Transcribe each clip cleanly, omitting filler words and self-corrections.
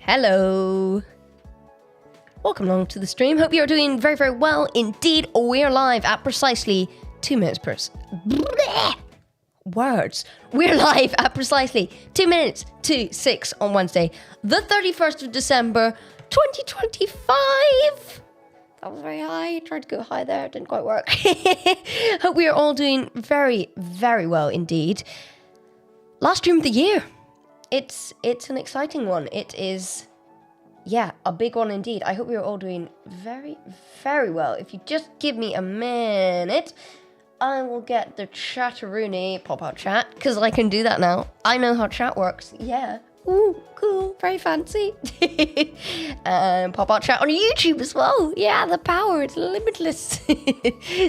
Hello. Welcome along to the stream. Hope you're doing very, very well indeed. We're live at precisely 2 minutes per... Words. We're live at precisely 2 minutes to 6 on Wednesday, the 31st of December, 2025. That was very high. Tried to go high there. Didn't quite work. Hope we are all doing very, very well indeed. Last stream of the year. It's an exciting one. It is, yeah, a big one indeed. I hope you're all doing very, very well. If you just give me a minute, I will get the chatteroony pop-out chat, because I can do that now. I know how chat works. Yeah. Ooh, cool. Very fancy. And pop-out chat on YouTube as well. Yeah, the power. It's limitless.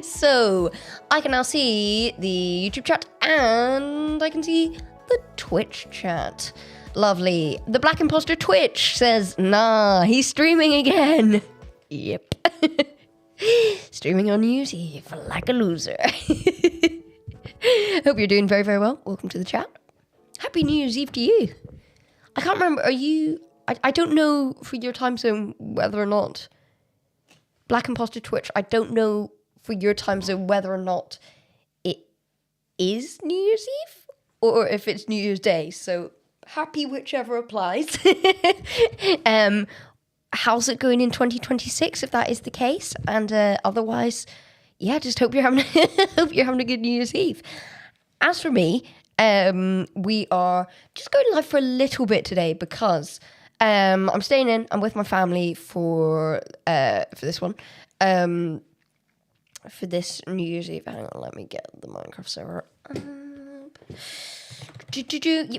So, I can now see the YouTube chat, and I can see the Twitch chat. Lovely. The Black Imposter Twitch says, nah, he's streaming again. Yep. Streaming on New Year's Eve like a loser. Hope you're doing very, very well. Welcome to the chat. Happy New Year's Eve to you. I can't remember, are you... I don't know for your time zone whether or not... Black Imposter Twitch, I don't know for your time zone whether or not it is New Year's Eve or if it's New Year's Day. So happy whichever applies. How's it going in 2026 if that is the case? And otherwise, yeah, just hope you're having hope you're having a good New Year's Eve. As for me, we are just going live for a little bit today because I'm staying in. I'm with my family for this one. For this New Year's Eve. Hang on, let me get the Minecraft server up.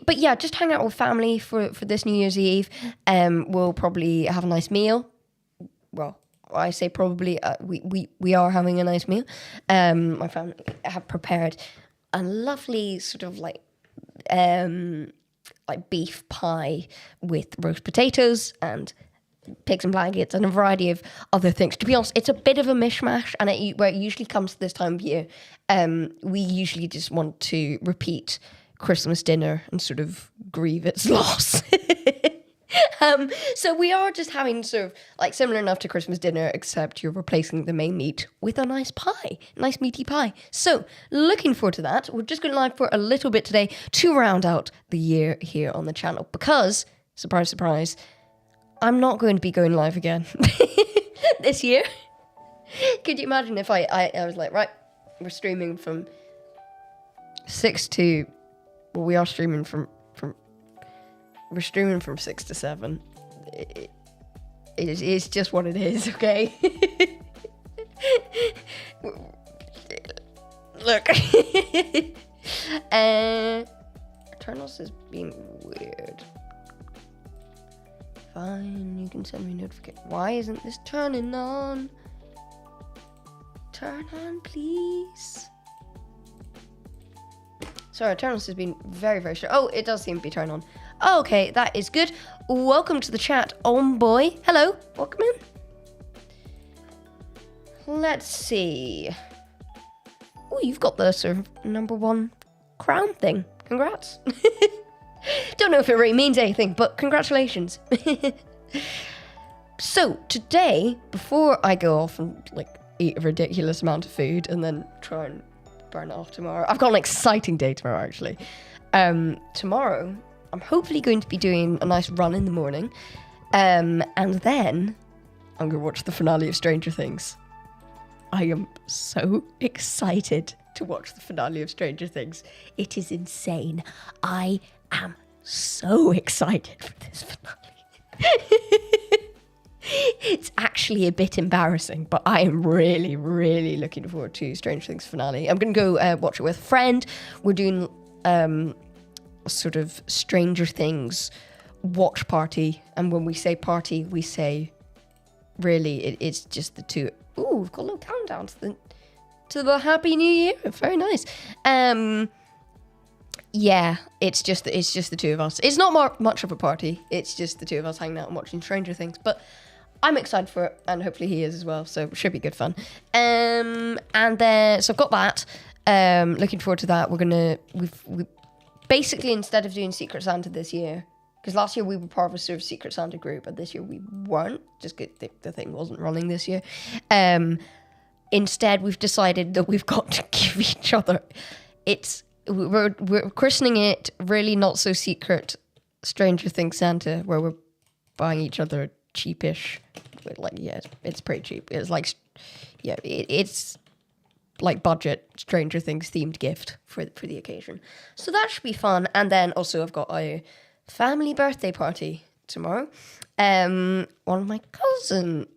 But yeah, just hang out with family for this New Year's Eve. We'll probably have a nice meal. Well, I say probably. We are having a nice meal. My family have prepared a lovely sort of like beef pie with roast potatoes and pigs and blankets and a variety of other things. To be honest, it's a bit of a mishmash, and where it usually comes to this time of year, we usually just want to repeat Christmas dinner and sort of grieve its loss. So we are just having sort of like similar enough to Christmas dinner, except you're replacing the main meat with a nice pie, nice meaty pie. So looking forward to that. We're just going live for a little bit today to round out the year here on the channel because, surprise, surprise, I'm not going to be going live again this year. Could you imagine if I was like, right, we're streaming from 6 to... Well, we are streaming from we're streaming from 6 to 7. It's just what it is, okay? Look. Eternals is being weird. Fine, you can send me a notification. Why isn't this turning on? Turn on, please. Sorry, Eternals has been very, very short. Oh, it does seem to be turned on. Oh, okay, that is good. Welcome to the chat, boy. Hello, welcome in. Let's see. Oh, you've got the sort of #1 crown thing. Congrats. Don't know if it really means anything, but congratulations. So, today, before I go off and like eat a ridiculous amount of food and then try and burn it off tomorrow, I've got an exciting day tomorrow, actually. Tomorrow, I'm hopefully going to be doing a nice run in the morning. And then I'm going to watch the finale of Stranger Things. I am so excited to watch the finale of Stranger Things. It is insane. I am so excited for this finale. It's actually a bit embarrassing, but I am really, really looking forward to Stranger Things finale. I'm going to go watch it with a friend. We're doing sort of Stranger Things watch party. And when we say party, we say really it's just the two. Ooh, we've got a little countdown to the Happy New Year. Very nice. Yeah, it's just the two of us. It's not much of a party. It's just the two of us hanging out and watching Stranger Things. But I'm excited for it, and hopefully he is as well. So it should be good fun. And then so I've got that. Looking forward to that. We basically, instead of doing Secret Santa this year, because last year we were part of a sort of Secret Santa group, and this year we weren't. Just the thing wasn't running this year. Instead, we've decided that we've got to give each other. We're christening it really not so secret Stranger Things Santa, where we're buying each other cheapish. It's pretty cheap. It's like, it's like budget Stranger Things themed gift for the occasion. So that should be fun. And then also I've got a family birthday party tomorrow. One of my cousins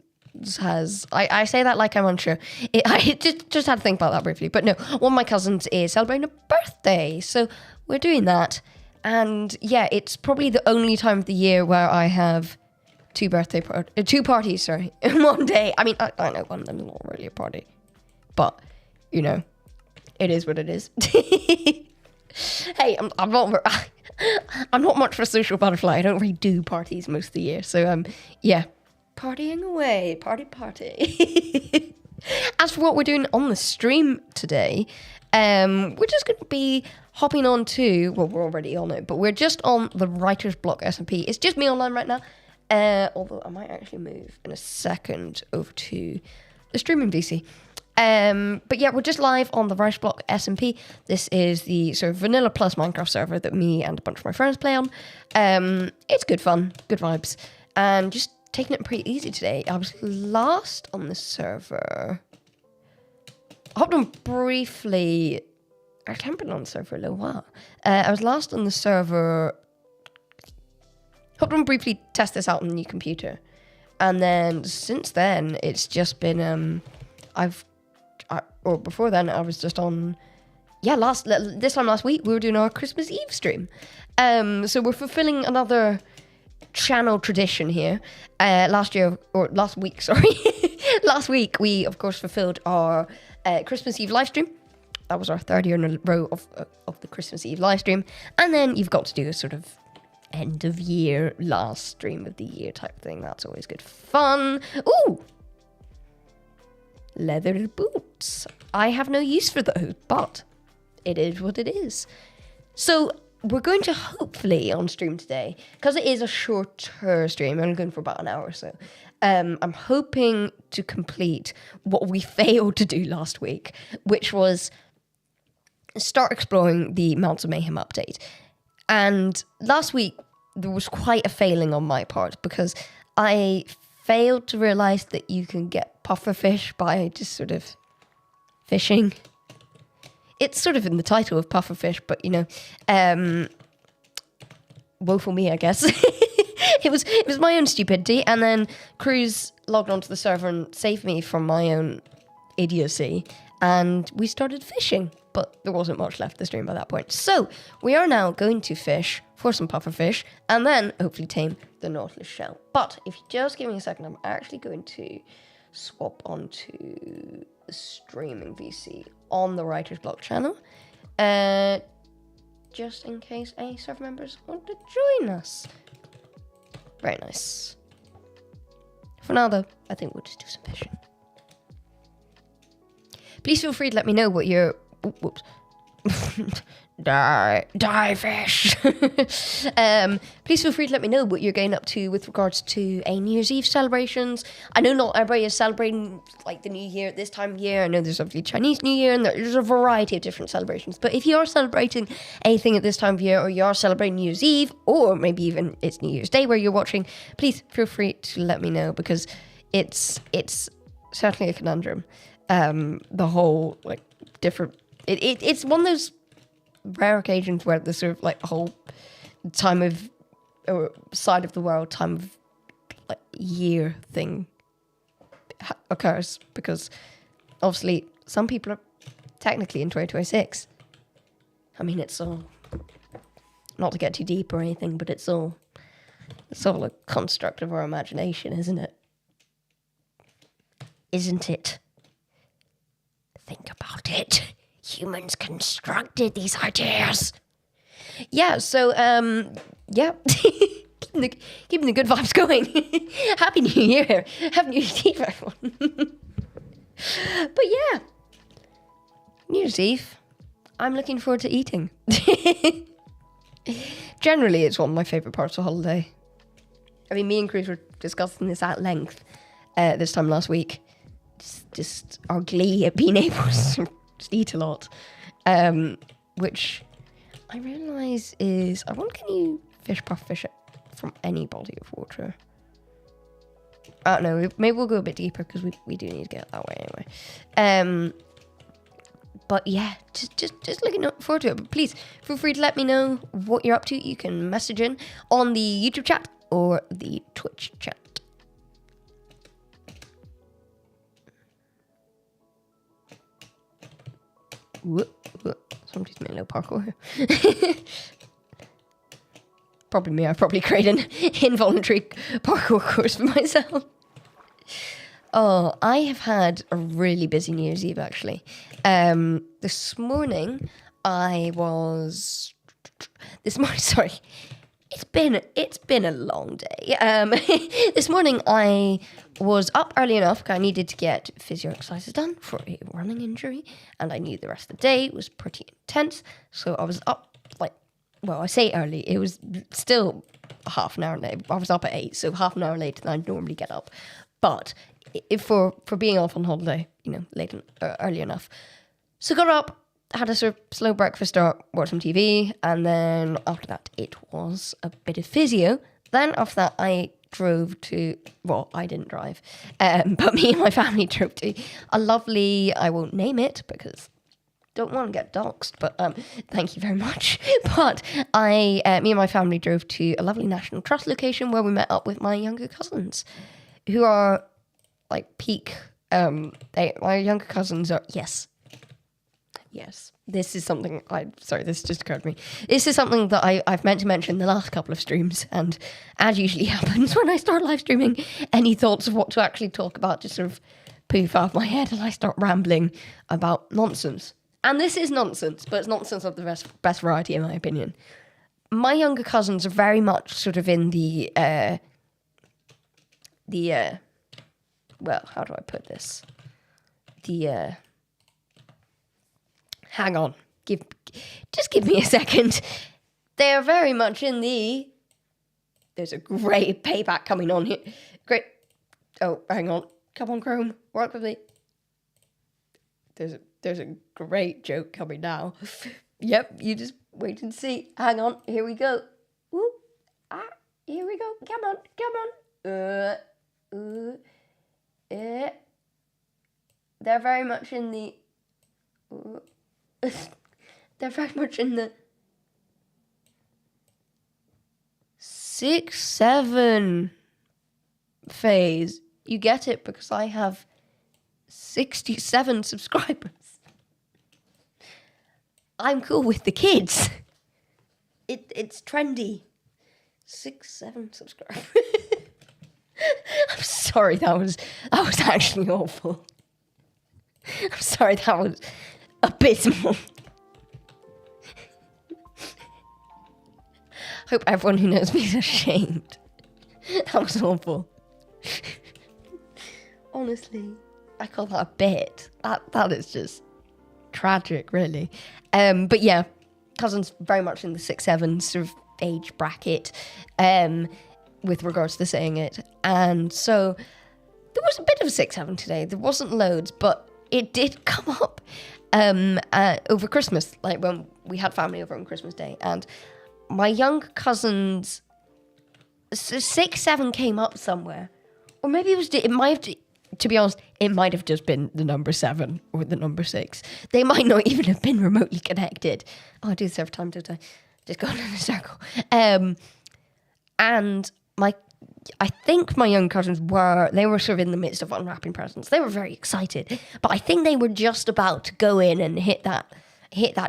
has, I say that like I'm unsure. I just had to think about that briefly. But no, one of my cousins is celebrating a birthday. So we're doing that. And yeah, it's probably the only time of the year where I have two parties, in one day. I mean, I know one of them is not really a party. But, you know, it is what it is. Hey, I'm not much of a social butterfly. I don't really do parties most of the year. So, yeah. Partying away. Party. As for what we're doing on the stream today, we're just going to be hopping on to, well, we're already on it, but we're just on the Writer's Block SMP. It's just me online right now. Although I might actually move in a second over to the streaming VC. But yeah, we're just live on the Writer's Block SMP. This is the sort of vanilla plus Minecraft server that me and a bunch of my friends play on. It's good fun, good vibes, and just taking it pretty easy today. I was last on the server. I hopped on briefly. I haven't been on the server for a little while. I was last on the server. Hopped on briefly to test this out on the new computer. And then since then, it's just been, or before then, I was just on, this time last week, we were doing our Christmas Eve stream. So we're fulfilling another channel tradition here. Last week, last week, we, of course, fulfilled our Christmas Eve live stream. That was our third year in a row of the Christmas Eve live stream. And then you've got to do a sort of end of year, last stream of the year type thing. That's always good fun. Ooh! Leather boots. I have no use for those, but it is what it is. So we're going to hopefully on stream today, because it is a shorter stream, I'm only going for about an hour or so. I'm hoping to complete what we failed to do last week, which was start exploring the Mounts of Mayhem update. And last week, there was quite a failing on my part because I failed to realise that you can get pufferfish by just sort of fishing. It's sort of in the title of pufferfish, but, you know, woeful me, I guess. It was my own stupidity, and then Cruz logged onto the server and saved me from my own idiocy, and we started fishing. But there wasn't much left of the stream by that point. So we are now going to fish for some pufferfish and then hopefully tame the Nautilus shell. But if you just give me a second, I'm actually going to swap onto the streaming VC on the Writer's Block channel. Just in case any server members want to join us. Very nice. For now though, I think we'll just do some fishing. Please feel free to let me know what your Die fish. Please feel free to let me know what you're getting up to with regards to a New Year's Eve celebrations. I know not everybody is celebrating like the New Year at this time of year. I know there's obviously Chinese New Year and there's a variety of different celebrations. But if you are celebrating anything at this time of year, or you are celebrating New Year's Eve, or maybe even it's New Year's Day where you're watching, please feel free to let me know, because it's certainly a conundrum. The whole like different. It's one of those rare occasions where the sort of like whole time of or side of the world time of like year thing occurs, because obviously some people are technically in 2026. I mean, it's all, not to get too deep or anything, but it's all a construct of our imagination, isn't it? Isn't it? Think about it. Humans constructed these ideas. Yeah, so, yeah. keeping the good vibes going. Happy New Year. Happy New Year's Eve, everyone. But yeah, New Year's Eve, I'm looking forward to eating. Generally, it's one of my favourite parts of the holiday. I mean, me and Chris were discussing this at length this time last week. Just our glee at being able to just eat a lot, which I realise is, I wonder, can you puff fish it from any body of water? I don't know, maybe we'll go a bit deeper, because we do need to get that way anyway. But yeah, just looking forward to it. But please feel free to let me know what you're up to. You can message in on the YouTube chat or the Twitch chat. Somebody's made a little parkour. Probably me. I've probably created an involuntary parkour course for myself. Oh, I have had a really busy New Year's Eve, actually. This morning, sorry. It's been a long day. This morning I was up early enough because I needed to get physio exercises done for a running injury, and I knew the rest of the day was pretty intense. So I was up I say early. It was still half an hour late. I was up at 8, so half an hour later than I normally get up. But for being off on holiday, early enough. So got up, had a sort of slow breakfast, watched some TV, and then after that it was a bit of physio. Then after that I drove to, I didn't drive, but me and my family drove to a lovely, I won't name it because don't want to get doxxed, but thank you very much. But me and my family drove to a lovely National Trust location where we met up with my younger cousins, who are like peak. My younger cousins are yes. This is something this just occurred to me. This is something that I've meant to mention the last couple of streams, and as usually happens when I start live streaming, any thoughts of what to actually talk about just sort of poof out of my head, and I start rambling about nonsense. And this is nonsense, but it's nonsense of the best variety, in my opinion. My younger cousins are very much sort of in the how do I put this? Hang on. Just give me a second. They are very much in the... There's a great payback coming on here. Great. Oh, hang on. Come on, Chrome. Work with me. There's a great joke coming now. Yep, you just wait and see. Hang on, here we go. Woo. Here we go. Come on. They're very much in the... They're very much in the 6-7 phase. You get it, because I have 67 subscribers. I'm cool with the kids. It's trendy. 6-7 subscribers. I'm sorry, that was actually awful. I'm sorry, that was abysmal. Hope everyone who knows me is ashamed. That was awful. Honestly, I call that a bit. That is just tragic, really. But yeah, cousins very much in the 6-7 sort of age bracket with regards to saying it. And so there was a bit of a 6-7 today. There wasn't loads, but it did come up over Christmas, like when we had family over on Christmas Day. And my young cousins, 6-7 came up somewhere. Or maybe it might have, to be honest, it might have just been the number 7 or the number 6. They might not even have been remotely connected. Oh, I do this every time, don't I? Just going in a circle. And I think my young cousins were sort of in the midst of unwrapping presents. They were very excited. But I think they were just about to go in and hit that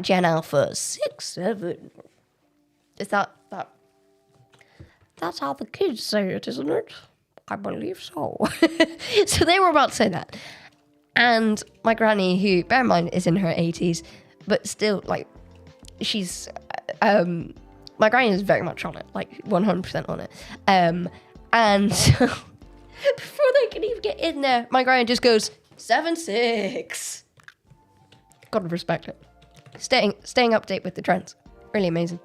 Gen Alpha 6-7. Is that? That's how the kids say it, isn't it? I believe so. So they were about to say that. And my granny, who, bear in mind, is in her 80s, but still, like, she's... my granny is very much on it, like 100% on it. And so before they can even get in there, my granny just goes, 7-6. Gotta respect it. Staying update with the trends. Really amazing.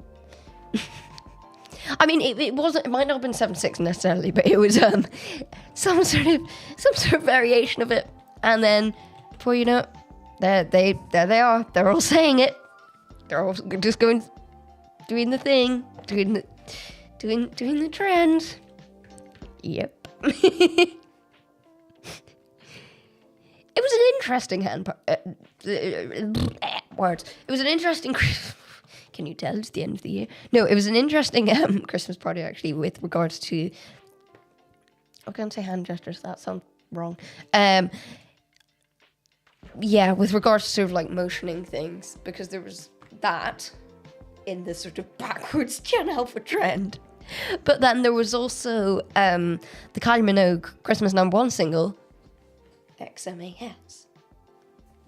I mean, it might not have been 7-6 necessarily, but it was some sort of variation of it. And then, before you know it, there they are. They're all saying it. They're all just doing the thing, doing the trend. Yep. It was an interesting words. It was an interesting. Can you tell it's the end of the year? No, it was an interesting Christmas party, actually, with regards to... I can't say hand gestures, that sounds wrong. Yeah, with regards to sort of like motioning things, because there was that in this sort of backwards Gen Alpha trend. But then there was also the Kylie Minogue Christmas #1 single, XMAS.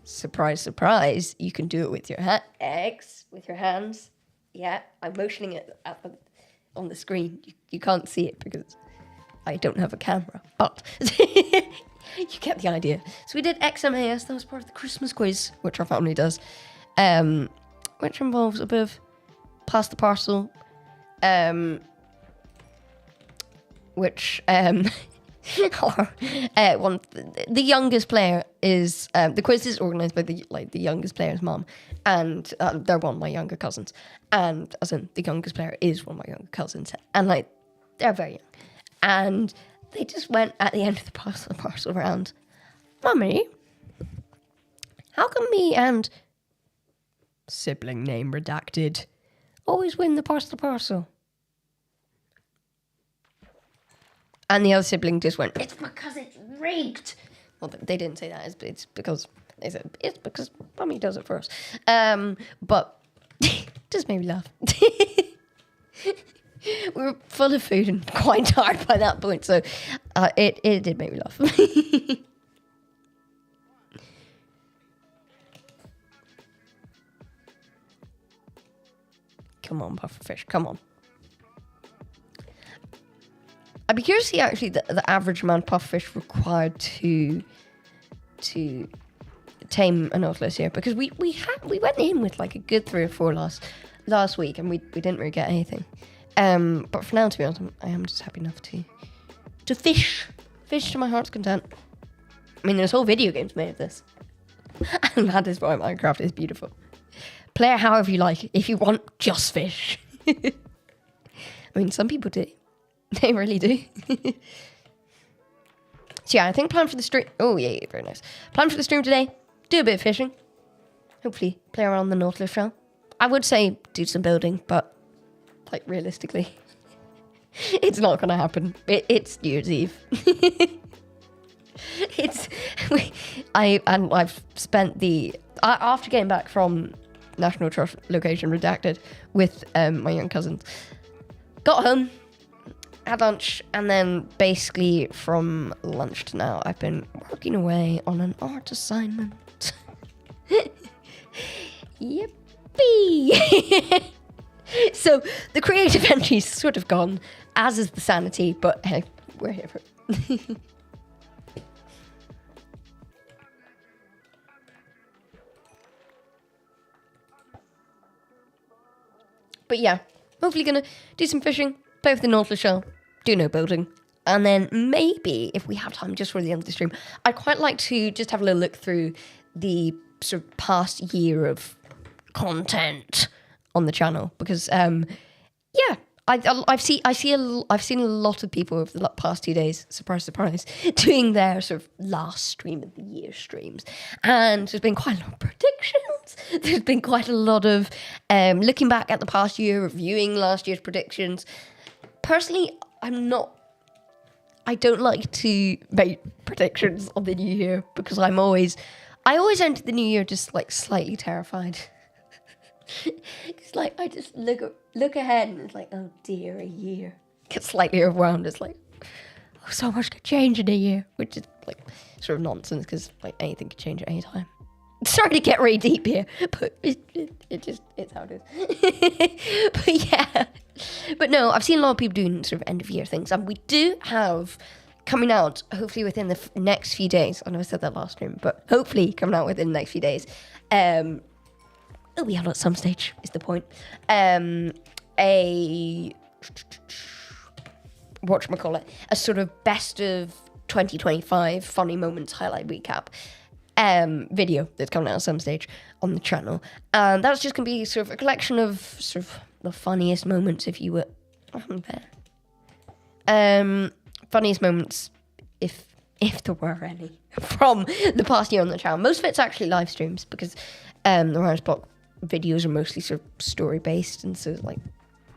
Surprise, surprise, you can do it with your with your hands. Yeah, I'm motioning it on the screen. You can't see it because I don't have a camera, but you get the idea. So we did XMAS, that was part of the Christmas quiz, which our family does, which involves a bit of pass the parcel, which... the youngest player is the quiz is organized by the youngest player's mom, and they're one of my younger cousins, and as in the youngest player is one of my younger cousins, and like they're very young, and they just went at the end of the parcel round, Mummy, how come me and sibling name redacted always win the parcel? And the other sibling just went, it's because it's rigged. Well, they didn't say that. It's because they said, it's because Mummy does it first. But just made me laugh. We were full of food and quite tired by that point. So it did make me laugh. Come on, pufferfish, come on. I'd be curious to see actually the average amount of pufferfish required to tame a nautilus here, because we went in with like a good 3 or 4 last week, and we didn't really get anything. But for now, to be honest, I am just happy enough to fish to my heart's content. I mean, there's whole video games made of this, and that is why Minecraft is beautiful. Play it however you like. If you want, just fish. I mean, some people do. They really do. So yeah, I think plan for the stream... Oh, yeah, very nice. Plan for the stream today, do a bit of fishing. Hopefully play around the Nautilus shell. I would say do some building, but, like, realistically, it's not going to happen. It's New Year's Eve. I've spent after getting back from National Trust Location Redacted with my young cousins, got home, had lunch, and then basically from lunch to now, I've been working away on an art assignment. Yippee! So the creative energy's sort of gone, as is the sanity, but hey, we're here for it. But yeah, hopefully gonna do some fishing, play with the Nautilus shell, do no building. And then maybe, if we have time just for the end of the stream, I'd quite like to just have a little look through the sort of past year of content on the channel. Because, yeah, I've seen a lot of people over the past 2 days, surprise, surprise, doing their sort of last stream of the year streams. And there's been quite a lot of predictions. There's been quite a lot of looking back at the past year, reviewing last year's predictions. Personally, I don't like to make predictions on the new year because I always enter the new year just like slightly terrified. It's like I just look ahead and it's like, oh dear, a year. Get slightly overwhelmed. It's like, oh, so much could change in a year, which is like sort of nonsense because like anything could change at any time. Sorry to get really deep here, but it's how it is. But yeah. But no, I've seen a lot of people doing sort of end of year things, and we do have coming out, hopefully within the next few days. I know I said that last stream, but hopefully coming out within the next few days. It'll be out at some stage, is the point. A sort of best of 2025 funny moments highlight recap video that's coming out at some stage on the channel. And that's just going to be sort of a collection of sort of the funniest moments, if you were funniest moments, if there were any, from the past year on the channel. Most of it's actually live streams because the Writer's Block videos are mostly sort of story based, and so like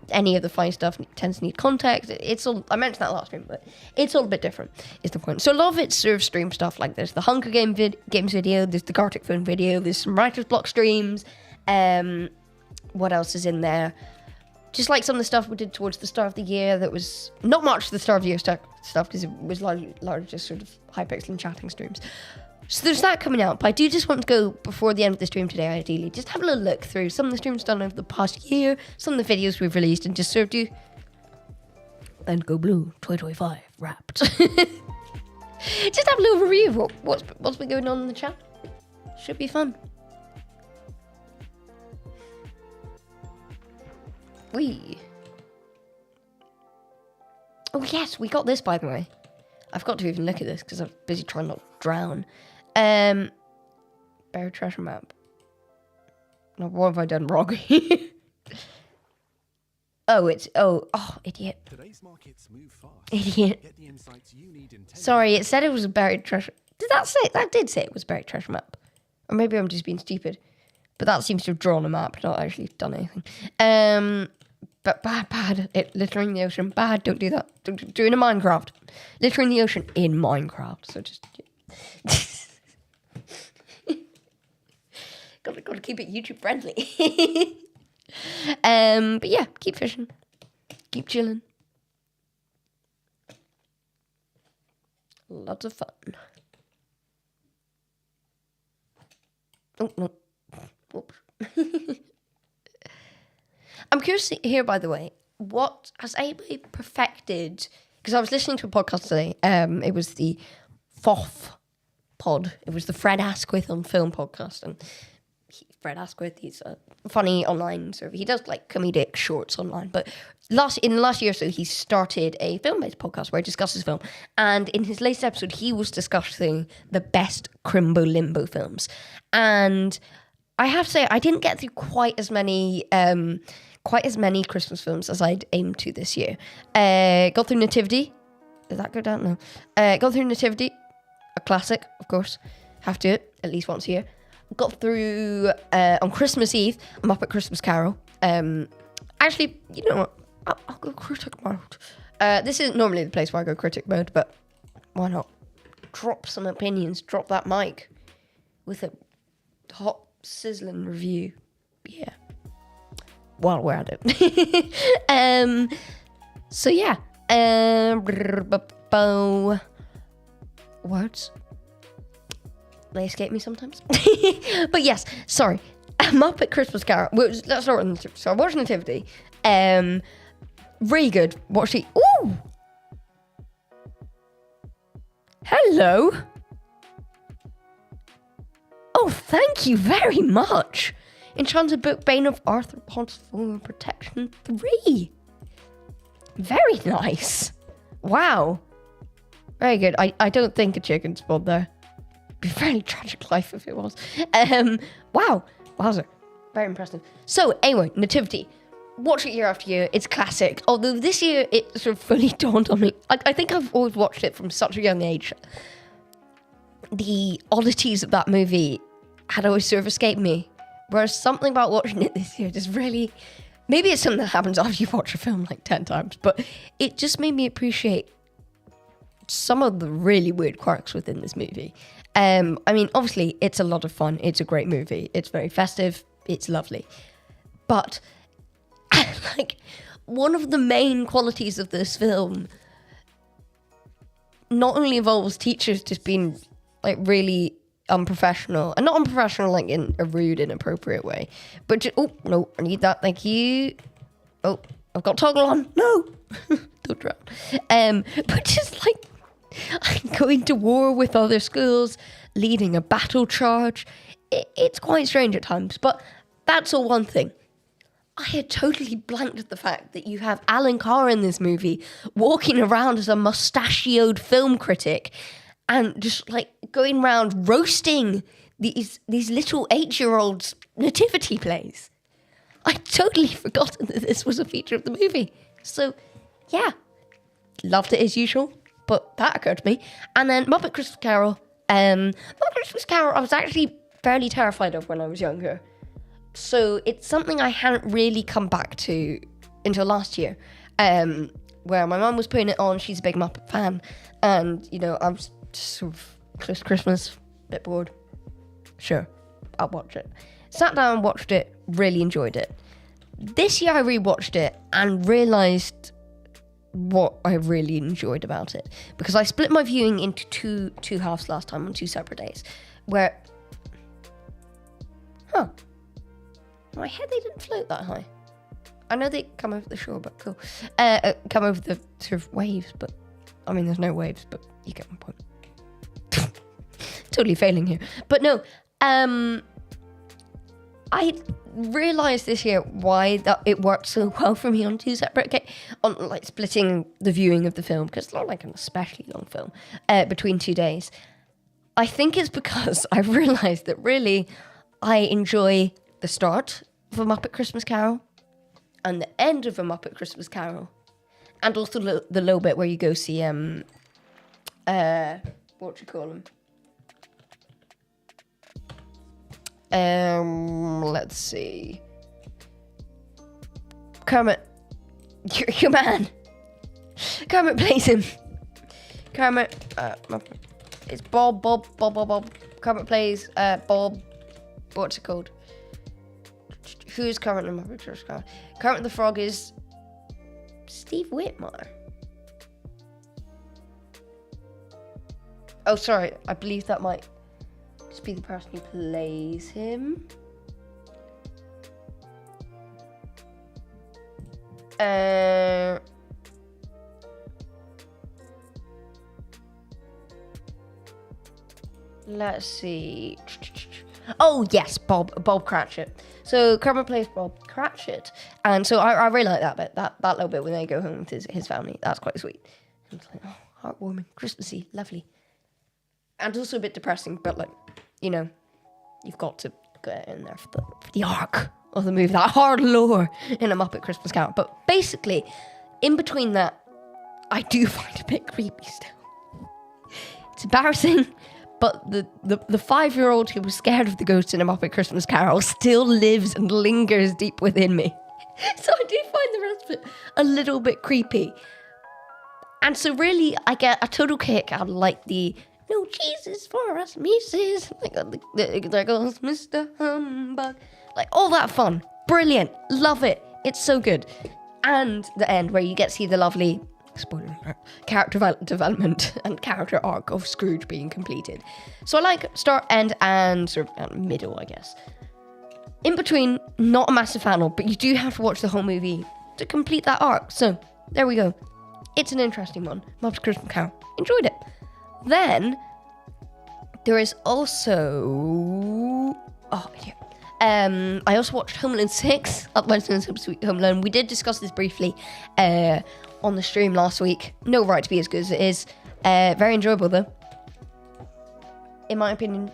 any of the funny stuff tends to need context. It's all, I mentioned that last stream, but it's all a bit different, is the point. So a lot of it's sort of stream stuff, like there's the Hunger Games video, there's the Gartic Phone video, there's some Writer's Block streams. What else is in there? Just like some of the stuff we did towards the start of the year that was not much the start of the year stuff because it was largely just sort of Hypixel and chatting streams. So there's that coming out, but I do just want to go before the end of the stream today, ideally, just have a little look through some of the streams done over the past year, some of the videos we've released, and just sort of do and Go Blue 2025 wrapped. Just have a little review of what's been going on in the chat. Should be fun. Oh yes, we got this, by the way. I forgot to even look at this because I'm busy trying not to drown. Buried treasure map. Now, what have I done wrong? Idiot. Today's markets move fast. Idiot. Get the insights you need in 10 Sorry, it said it was a buried treasure. That did say it was a buried treasure map. Or maybe I'm just being stupid. But that seems to have drawn a map, not actually done anything. But bad. Littering the ocean, bad. Don't do that. Don't do it in Minecraft. Littering the ocean in Minecraft. So just gotta keep it YouTube friendly. But yeah, keep fishing, keep chilling. Lots of fun. Oh no. Whoops. I'm curious to hear, by the way, what has anybody perfected? Because I was listening to a podcast today. It was the FOF pod. It was the Fred Asquith on Film podcast, and Fred Asquith, he's a funny online sort of. He does like comedic shorts online, but in the last year or so, he started a film-based podcast where he discusses film. And in his latest episode, he was discussing the best Crimbo Limbo films, and I have to say, I didn't get through quite as many Christmas films as I'd aimed to this year. Got through Nativity. Did that go down? No. Got through Nativity, a classic, of course. Have to it at least once a year. Got through on Christmas Eve. I'm up at Christmas Carol. Actually, you know what? I'll go critic mode. This isn't normally the place where I go critic mode, but why not? Drop some opinions. Drop that mic with a hot sizzling review. Yeah. While we're at it. So yeah. Words. They escape me sometimes. But yes, sorry. I'm up at Christmas Carol. Let's start with Nativity. So I watched Nativity. Really good. Watched it. Ooh! Hello. Oh, thank you very much. Enchanted Book, Bane of Arthropods for Protection 3. Very nice. Wow. Very good. I don't think a chicken spawned there. It'd be a very tragic life if it was. Wow. Wowzer. Very impressive. So, anyway, Nativity. Watch it year after year. It's classic. Although this year, it sort of fully dawned on me. I think I've always watched it from such a young age. The oddities of that movie had always sort of escaped me. Whereas something about watching it this year just really... Maybe it's something that happens after you watch a film like 10 times, but it just made me appreciate some of the really weird quirks within this movie. I mean, obviously, it's a lot of fun. It's a great movie. It's very festive. It's lovely. But, like, one of the main qualities of this film not only involves teachers just being, like, really unprofessional, and not unprofessional like in a rude, inappropriate way, but just, oh no, I need that, thank you. Oh, I've got toggle on. No, don't drown. But just like going to war with other schools, leading a battle charge. It's quite strange at times, but that's all one thing. I had totally blanked the fact that you have Alan Carr in this movie walking around as a mustachioed film critic and just like going around roasting these little 8-year-olds' nativity plays. I'd totally forgotten that this was a feature of the movie. So, yeah, loved it as usual, but that occurred to me. And then Muppet Christmas Carol. Muppet Christmas Carol I was actually fairly terrified of when I was younger. So it's something I hadn't really come back to until last year, where my mum was putting it on. She's a big Muppet fan. And, you know, I was just sort of close to Christmas, a bit bored. Sure, I'll watch it. Sat down, watched it, really enjoyed it. This year I rewatched it and realised what I really enjoyed about it. Because I split my viewing into two halves last time on 2 separate days. Where... Huh. In my head they didn't float that high. I know they come over the shore, but cool. Come over the sort of waves, but... I mean, there's no waves, but you get my point. Totally failing here. But no, I realised this year why that it worked so well for me on 2 separate on like splitting the viewing of the film, because it's not like an especially long film, between 2 days. I think it's because I've realised that really I enjoy the start of A Muppet Christmas Carol and the end of A Muppet Christmas Carol, and also the little bit where you go see what do you call him? Let's see. Kermit. Your man. Kermit plays him. Kermit, it's Bob. Kermit plays, Bob. What's it called? Who's Kermit in Muppet Christmas Carol? Kermit the Frog is Steve Whitmire. Oh, sorry. I believe that might just be the person who plays him. Let's see. Oh, yes, Bob Cratchit. So Kermit plays Bob Cratchit. And so I really like that bit, that little bit when they go home with his family. That's quite sweet. It's like, oh, heartwarming, Christmassy, lovely. And also a bit depressing, but like, you know, you've got to get in there for the arc of the movie, that hard lore in A Muppet Christmas Carol. But basically, in between that, I do find it a bit creepy still. It's embarrassing, but the 5-year-old who was scared of the ghost in A Muppet Christmas Carol still lives and lingers deep within me. So I do find the rest of it a little bit creepy. And so really, I get a total kick out of like the no Jesus for us, Mrs. Like, there goes Mr. Humbug. Like, all that fun. Brilliant. Love it. It's so good. And the end where you get to see the lovely, spoiler alert, character development and character arc of Scrooge being completed. So I like start, end, and sort of middle, I guess. In between, not a massive fan of, but you do have to watch the whole movie to complete that arc. So, there we go. It's an interesting one. Muppets Christmas Carol. Enjoyed it. Then, there is also... I also watched Home Alone 6, Up West and Sweet Home Alone. We did discuss this briefly on the stream last week. No right to be as good as it is. Very enjoyable though, in my opinion.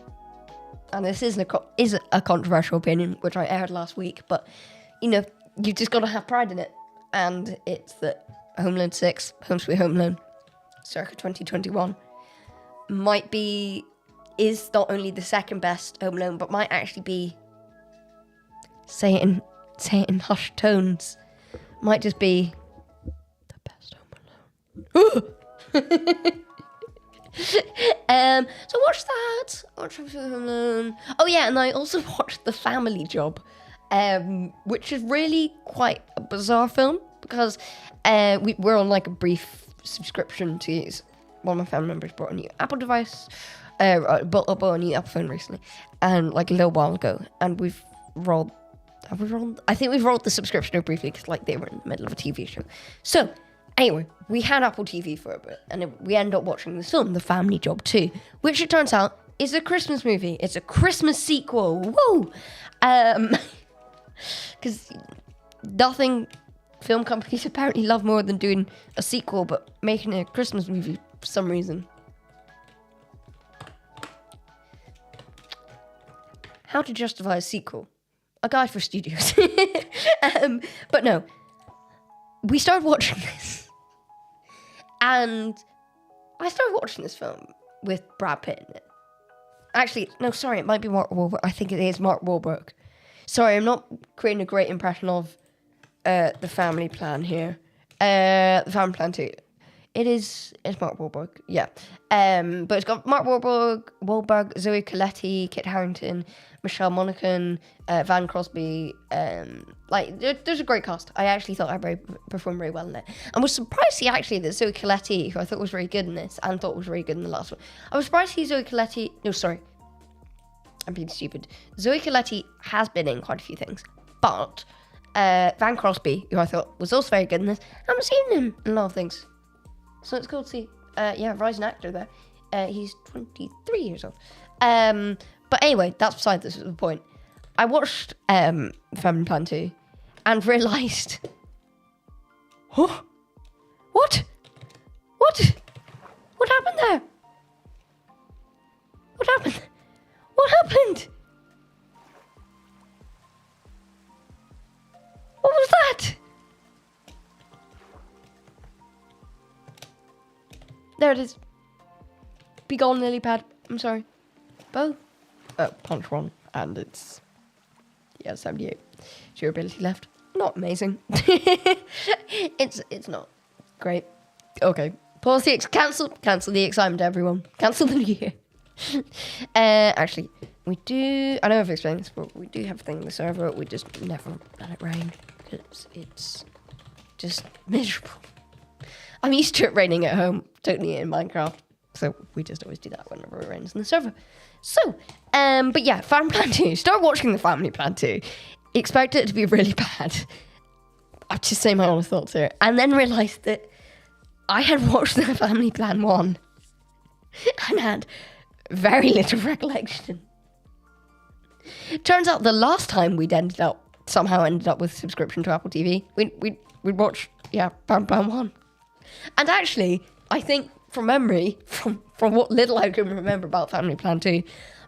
And this is a controversial opinion, which I aired last week, but you know, you've just got to have pride in it. And it's that Home Alone 6, Home Sweet Home Alone, circa 2021, is not only the second best Home Alone, but might actually be, say it in hushed tones, might just be the best Home Alone. So watch that. Watch Home Alone. Oh yeah, and I also watched The Family Job, which is really quite a bizarre film because we're on like a brief subscription to use. One of my family members bought a new Apple device, bought a new Apple phone recently, and like a little while ago, and we've rolled. Have we rolled? I think we've rolled the subscription briefly because like they were in the middle of a TV show. So anyway, we had Apple TV for a bit, and we ended up watching this film, The Family Job 2, which it turns out is a Christmas movie. It's a Christmas sequel. Woo! Because nothing film companies apparently love more than doing a sequel, but making a Christmas movie for some reason. How to justify a sequel? A guide for studios. But no, we started watching this, and I started watching this film with Brad Pitt in it. Actually, no, sorry, it might be Mark Wahlberg. I think it is Mark Wahlberg. Sorry, I'm not creating a great impression of The Family Plan here. The Family Plan 2. It's Mark Wahlberg, yeah. But it's got Mark Wahlberg, Zoe Colletti, Kit Harington, Michelle Monaghan, Van Crosby. There's a great cast. I actually thought I performed very well in it. And was surprised to see actually that Zoe Colletti, who I thought was very good in this, and thought was very good in the last one. I was surprised to see Zoe Colletti. No, sorry. I'm being stupid. Zoe Colletti has been in quite a few things. But Van Crosby, who I thought was also very good in this, I haven't seen him in a lot of things. So it's cool to see, rising actor there. He's 23 years old. But anyway, that's beside the point. I watched Family Plan 2 and realised, huh? What? What happened there? What happened? What happened? What was that? There it is. Be gone, lily pad. I'm sorry. Bow. Punch one. And it's 78. Durability left. Not amazing. It's not great. Okay. Pause the cancel the excitement, everyone. Cancel the new year. Actually, we do. I know I've explained this, but we do have a thing in the server. We just never let it rain because it's just miserable. I'm used to it raining at home, totally in Minecraft. So we just always do that whenever it rains in the server. So, but yeah, Family Plan 2. Start watching the Family Plan 2. Expect it to be really bad. I'm just saying my honest thoughts here. And then realised that I had watched the Family Plan 1 and had very little recollection. Turns out the last time we'd somehow ended up with subscription to Apple TV, we'd watched, Family Plan 1. And actually, I think from memory, from what little I can remember about Family Plan 2,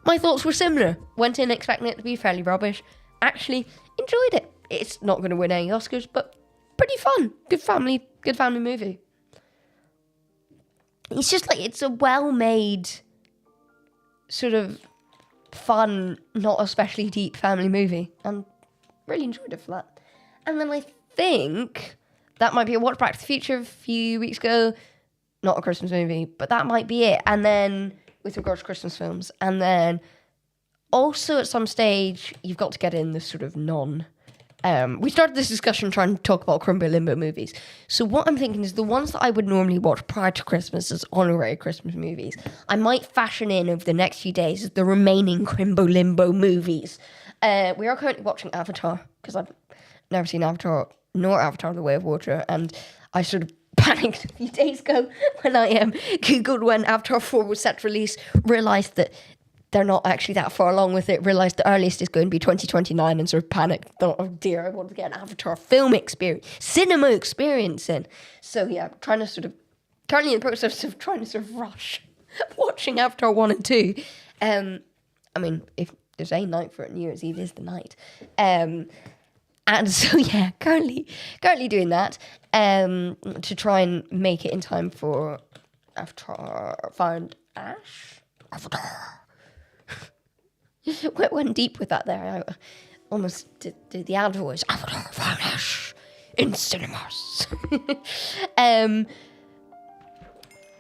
my thoughts were similar. Went in expecting it to be fairly rubbish. Actually, enjoyed it. It's not going to win any Oscars, but pretty fun. Good family movie. It's just like, it's a well-made, sort of fun, not especially deep family movie. And really enjoyed it for that. And then I think that might be a watch Back to the Future a few weeks ago. Not a Christmas movie, but that might be it. And then, with regards to Christmas films, and then also at some stage, you've got to get in this sort of we started this discussion trying to talk about Crimbo Limbo movies. So what I'm thinking is the ones that I would normally watch prior to Christmas as honorary Christmas movies, I might fashion in over the next few days as the remaining Crimbo Limbo movies. We are currently watching Avatar, because I've never seen Avatar, nor Avatar The Way of Water, and I sort of panicked a few days ago when I Googled when Avatar 4 was set to release, realised that they're not actually that far along with it, realised the earliest is going to be 2029 and sort of panicked, thought, oh dear, I want to get an Avatar film experience, cinema experience in. So yeah, currently in the process of trying to sort of rush watching Avatar 1 and 2. I mean, if there's a night for it, New Year's Eve is the night. And so yeah, currently doing that to try and make it in time for Avatar Fire and Ash. Avatar. Went deep with that there. I almost did the ad voice. Avatar Fire and Ash in cinemas.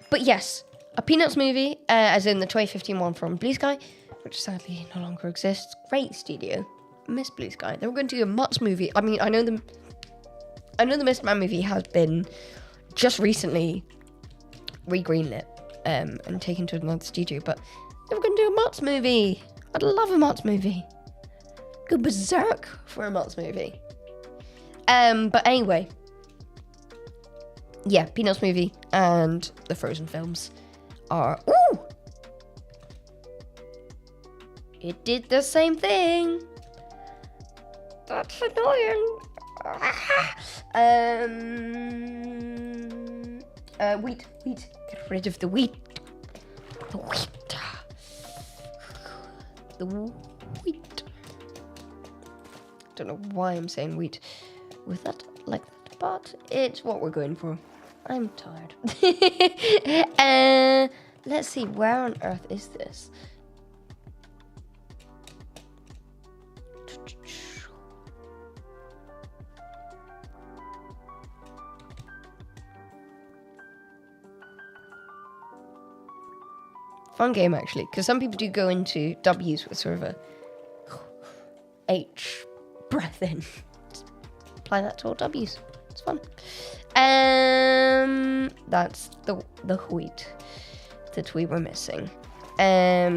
But yes, a Peanuts movie, as in the 2015 one from Blue Sky, which sadly no longer exists. Great studio. Miss Blue Sky. They were going to do a Mutt's movie. I mean, I know the Mist Man movie has been just recently re-greenlit and taken to another studio, but they were going to do a Mutt's movie. I'd love a Mutt's movie. Go berserk for a Mutt's movie. But anyway, yeah, Peanuts movie and the Frozen films are... Ooh! It did the same thing. That's annoying. Wheat. Get rid of the wheat. The wheat. Don't know why I'm saying wheat with that like that, but it's what we're going for. I'm tired. Let's see, where on earth is this? Fun game, actually, because some people do go into W's with sort of a H breath in. Just apply that to all W's. It's fun. That's the wheat that we were missing. Okay,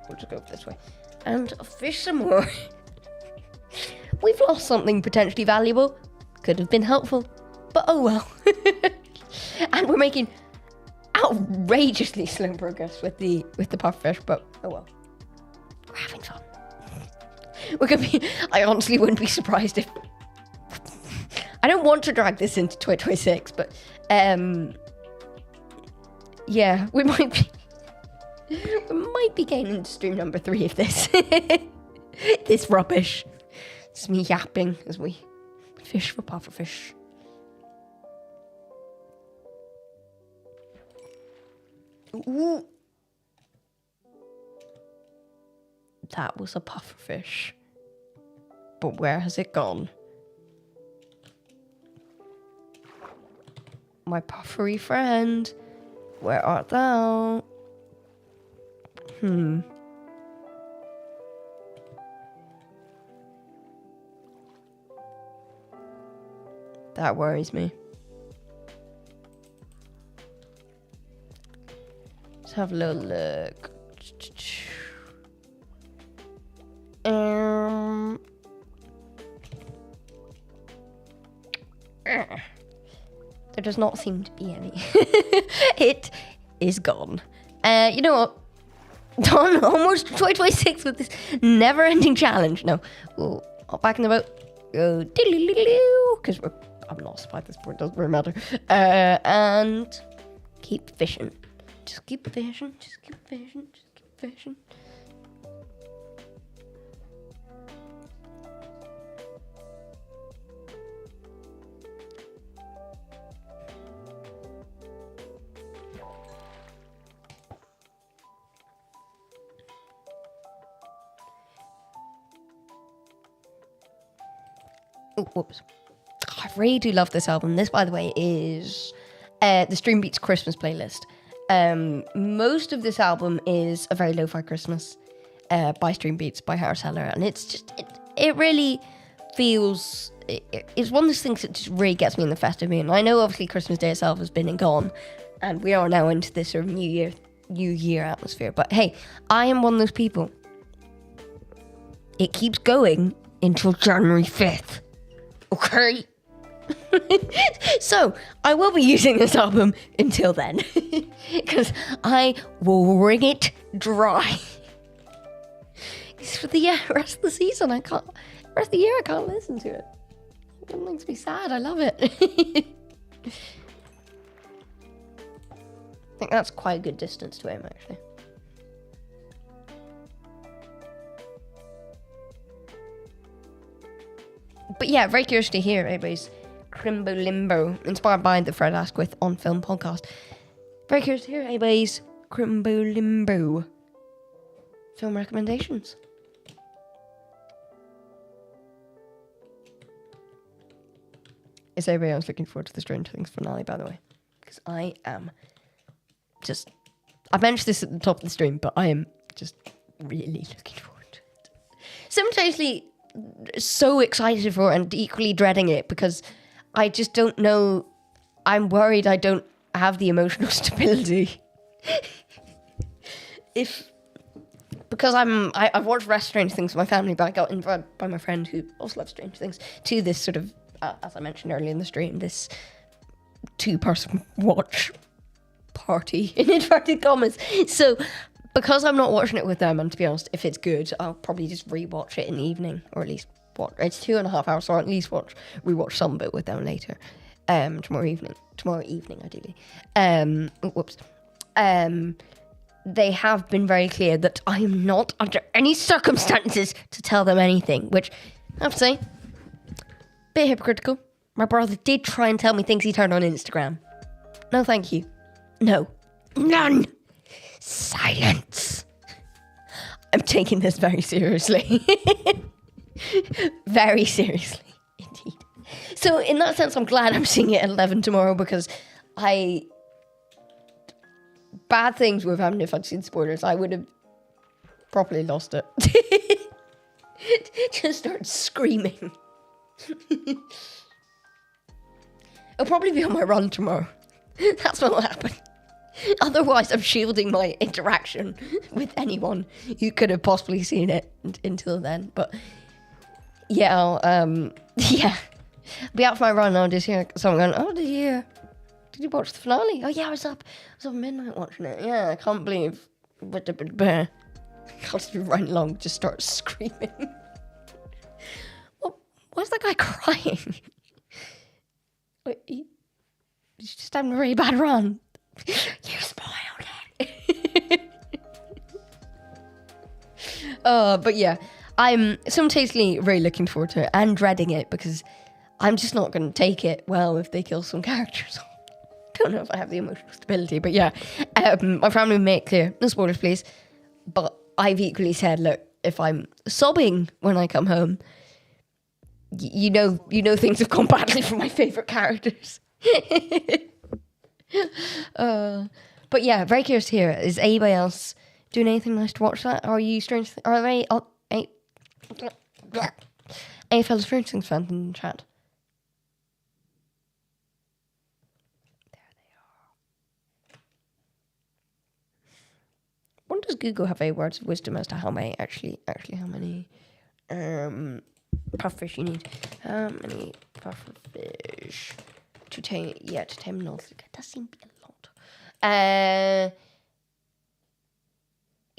we'll just go this way. And fish some more. We've lost something potentially valuable. Could have been helpful, but oh well. And we're making outrageously slow progress with the pufferfish, but oh well. We're having fun. We're gonna be. I honestly wouldn't be surprised if. I don't want to drag this into 2026, but yeah, we might be getting into stream number 3 of this. This rubbish. It's me yapping as we fish for pufferfish. Ooh. That was a pufferfish. But where has it gone? My puffery friend, where art thou? That worries me. Let's have a little look. There does not seem to be any. It is gone. You know what? Done almost 2026 with this never-ending challenge. No, we'll hop back in the boat. Go because I'm not supplied this point. Doesn't really matter. And keep fishing. Just keep fishing. Just keep fishing. Just keep fishing. Oh, whoops. I really do love this album. This, by the way, is the Stream Beats Christmas playlist. Most of this album is a very lo-fi Christmas by Stream Beats, by Harris Heller. And it's just, it really feels, it's one of those things that just really gets me in the festive mood. And I know, obviously, Christmas Day itself has been and gone. And we are now into this sort of New Year atmosphere. But hey, I am one of those people. It keeps going until January 5th. Okay. So I will be using this album until then, because I will ring it dry. It's for the rest of the season. Rest of the year I can't listen to it. It makes me sad. I love it. I think that's quite a good distance to aim, actually. But yeah, very curious to hear everybody's Crimbo Limbo, inspired by the Fred Asquith on Film podcast. Very curious to hear everybody's Crimbo Limbo film recommendations. Is everybody else looking forward to the Stranger Things finale, by the way? Because I am just... I mentioned this at the top of the stream, but I am just really looking forward to it. Simultaneously so excited for it and equally dreading it, because I just don't know. I'm worried I don't have the emotional stability. Because I've watched rest Stranger Things with my family, but I got invited by my friend who also loves Stranger Things to this sort of, as I mentioned earlier in the stream, this 2-person watch party in inverted commas. So because I'm not watching it with them, and to be honest, if it's good, I'll probably just rewatch it in the evening, or at least watch. It's 2.5 hours, so I'll at least rewatch some bit with them later. Tomorrow evening, ideally. They have been very clear that I am not under any circumstances to tell them anything, which I have to say, bit hypocritical. My brother did try and tell me things he'd heard on Instagram. No, thank you. No. None. Silence. I'm taking this very seriously. Very seriously, indeed. So in that sense, I'm glad I'm seeing it at 11 tomorrow, because bad things would have happened if I'd seen spoilers. I would have properly lost it. Just start screaming. I'll probably be on my run tomorrow. That's what will happen. Otherwise, I'm shielding my interaction with anyone who could have possibly seen it until then. But yeah, I'll be out for my run. I'll just hear someone going, "Oh, did you watch the finale?" "Oh yeah, I was up midnight watching it." "Yeah, I can't believe." I'll just be running along, just start screaming. Why's that guy crying? Wait, he's just having a really bad run. You spoiled it. But yeah, I'm simultaneously really looking forward to it and dreading it, because I'm just not going to take it well if they kill some characters. Don't know if I have the emotional stability, but yeah, my family made it clear, no spoilers please, but I've equally said, look, if I'm sobbing when I come home, you know things have gone badly for my favourite characters. But yeah, very curious to hear it. Is anybody else doing anything nice to watch that? Are you Stranger Things? Are there any fellow Stranger Things fans in the chat? There they are. When does Google have any words of wisdom as to how many how many pufferfish you need? How many pufferfish to tame? Yeah, to tame North. That does seem to be a lot.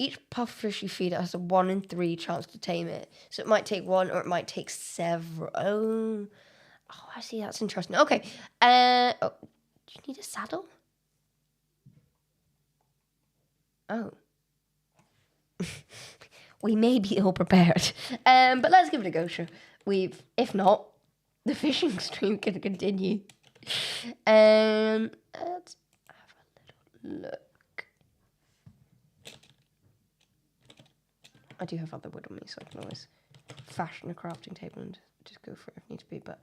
Each pufferfish you feed has a 1 in 3 chance to tame it. So it might take one, or it might take several. Oh, I see. That's interesting. Okay. Do you need a saddle? Oh. We may be ill prepared. But let's give it a go, sure. If not, the fishing stream can continue. Let's have a little look. I do have other wood on me, so I can always fashion a crafting table and just go for it if need to be. But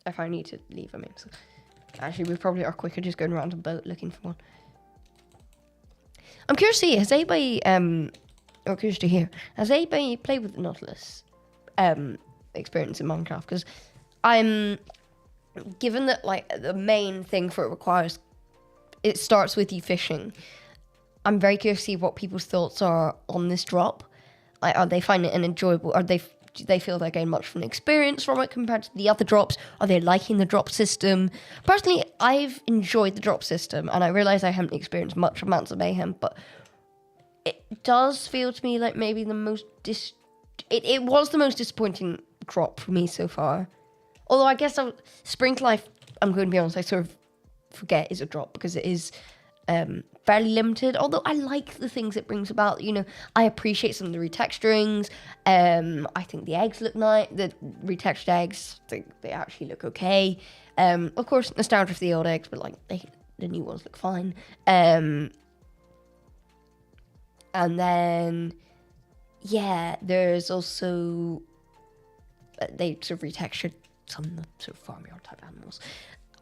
if I need to leave, I mean, so actually we probably are quicker just going around a boat looking for one. I'm curious to see, has anybody or curious to hear, has anybody played with the Nautilus experience in Minecraft? Because I'm given that like the main thing for it starts with you fishing. I'm very curious to see what people's thoughts are on this drop. Like, are they finding it an enjoyable? Are they Do they feel they gain much from the experience from it compared to the other drops? Are they liking the drop system? Personally, I've enjoyed the drop system, and I realise I haven't experienced much amounts of mayhem, but it does feel to me like maybe the most it was the most disappointing drop for me so far. Although I guess Spring to Life, I'm going to be honest, I sort of forget is a drop because it is fairly limited. Although I like the things it brings about. You know, I appreciate some of the retexturings. I think the eggs look nice. The retextured eggs, they actually look okay. Of course, nostalgia for the old eggs, but like the new ones look fine. And then, yeah, there's also they sort of retextured some of the sort of farmyard type animals.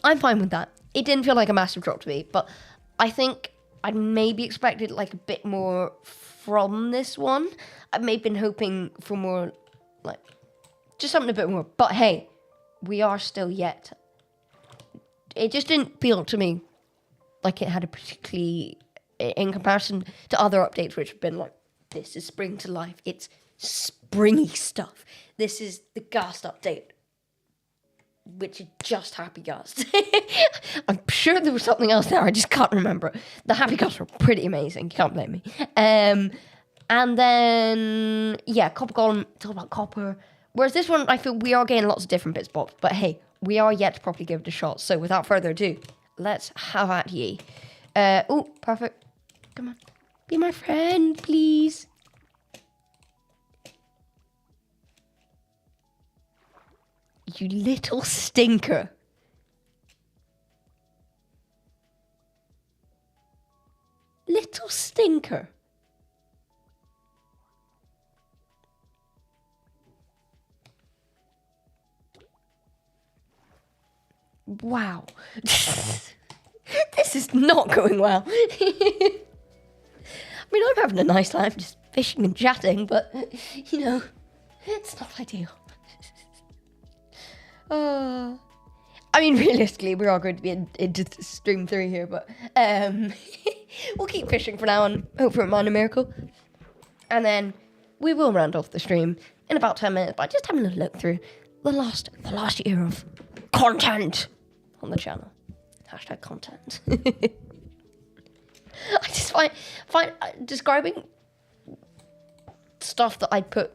I'm fine with that. It didn't feel like a massive drop to me, but I think I'd maybe expected like a bit more from this one. I may have been hoping for more, like, just something a bit more. But hey, we are still yet. It just didn't feel to me like it had a particularly, in comparison to other updates which have been like, this is Spring to Life. It's springy stuff. This is the Ghast update, which is just Happy Ghast. I'm sure there was something else there, I just can't remember. The Happy Ghast were pretty amazing, you can't blame me. And then, yeah, Copper Golem, it's all about copper. Whereas this one, I feel we are getting lots of different bits box, but hey, we are yet to properly give it a shot. So without further ado, let's have at ye. Oh, perfect. Come on, be my friend, please. You little stinker. Little stinker. Wow. This is not going well. I mean, I'm having a nice time just fishing and chatting, but, you know, it's not ideal. I mean, realistically, we are going to be into stream 3 here, but we'll keep fishing for now and hope for a minor miracle. And then we will round off the stream in about 10 minutes by just having a look through the last year of content on the channel. Hashtag content. I just find describing stuff that I put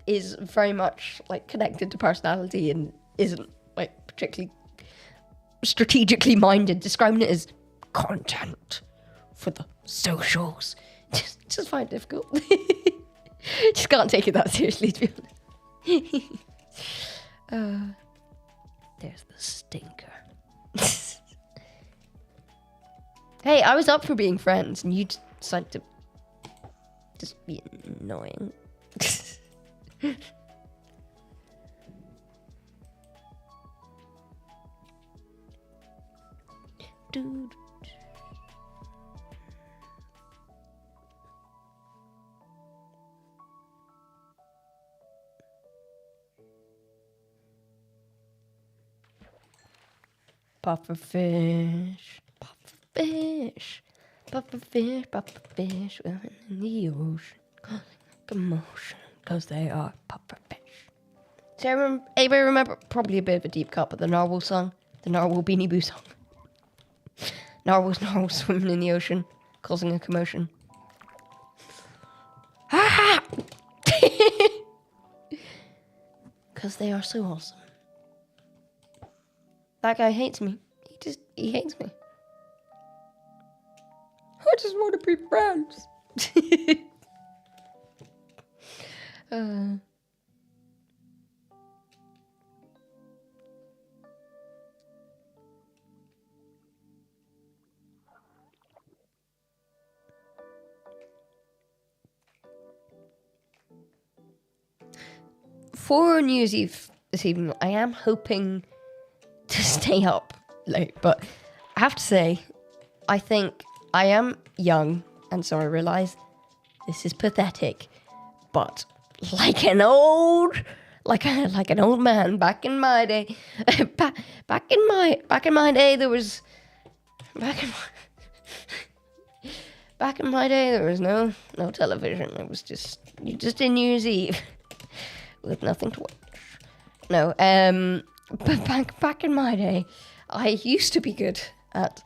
is very much like connected to personality and isn't like particularly strategically minded. Describing it as content for the socials just find it difficult. Just can't take it that seriously, to be honest. There's the stinker. Hey, I was up for being friends and you decided to just be annoying. Dude. Puffer fish, puffer fish, puffer fish, puffer fish, swimming in the ocean, causing commotion, because they are puffer fish. So anybody remember, probably a bit of a deep cut, but the Narwhal song, the Narwhal Beanie Boo song. Narwhals swimming in the ocean, causing a commotion. Ah! Because they are so awesome. That guy hates me. He hates me. I just want to be friends. For New Year's Eve this evening, I am hoping to stay up late, but I have to say, I think I am young, and so I realise this is pathetic, but like an old man back in my day, back in my day there was no television. It was just New Year's Eve. with nothing to watch. No, but back in my day, I used to be good at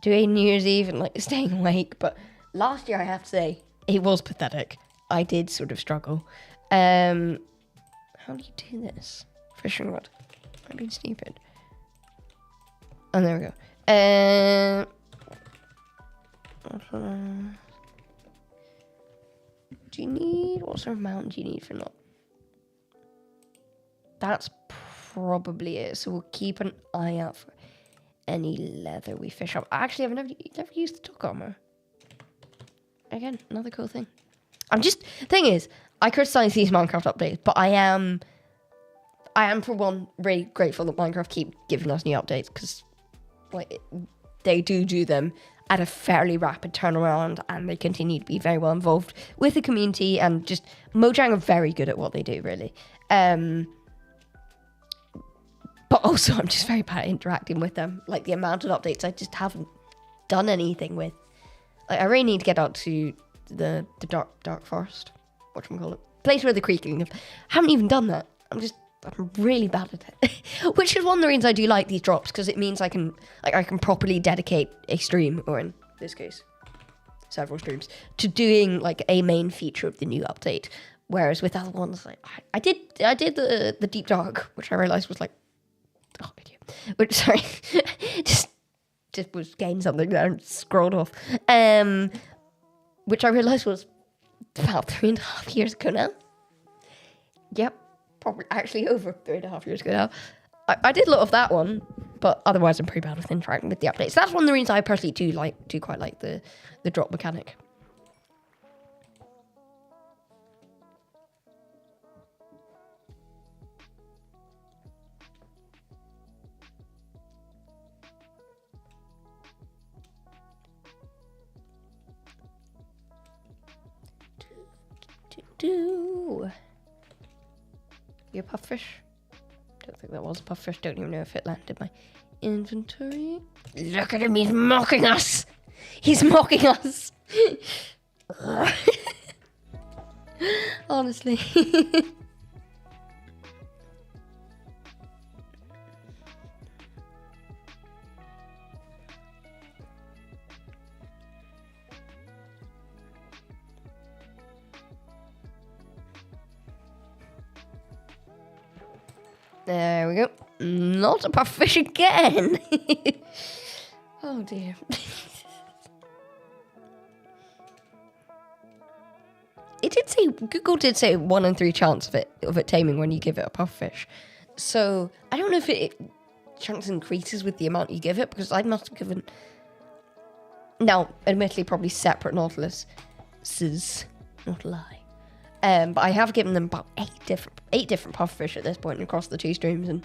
doing New Year's Eve and like staying awake, but last year I have to say it was pathetic. I did sort of struggle. How do you do this? Fishing rod. I'm being stupid. Oh, there we go. Do you need, what sort of mount do you need for knot? That's probably it. So we'll keep an eye out for any leather we fish up. Actually, I've never used the dog armor. Again, another cool thing. Thing is, I criticize these Minecraft updates, but I am for one really grateful that Minecraft keep giving us new updates, because like they do them at a fairly rapid turnaround, and they continue to be very well involved with the community, and just Mojang are very good at what they do, really. But also, I'm just very bad at interacting with them. Like, the amount of updates I just haven't done anything with. Like, I really need to get out to the dark forest, whatchamacallit, place where the creaking live. Haven't even done that. I'm really bad at it. Which is one of the reasons I do like these drops, because it means I can properly dedicate a stream, or in this case, several streams, to doing like a main feature of the new update. Whereas with other ones, like I did the deep dark, which I realized was like, oh idiot. Which sorry, just was getting something there and scrolled off. Which I realized was about 3.5 years ago now. Yep. Probably actually over 3.5 years ago now. I did a lot of that one, but otherwise I'm pretty bad with interacting with the updates. That's one of the reasons I personally do quite like the drop mechanic. You puffish? Don't think that was a puffish. Don't even know if it landed my inventory. Look at him, he's mocking us! He's mocking us! Honestly. There we go. Not a puffish again. Oh dear. Google did say 1 in 3 chance of it taming when you give it a puffish. So I don't know if it chance increases with the amount you give it, because I must have given, now admittedly probably separate Nautiluses, not a lie. But I have given them about 8 different pufferfish at this point across the 2 streams, and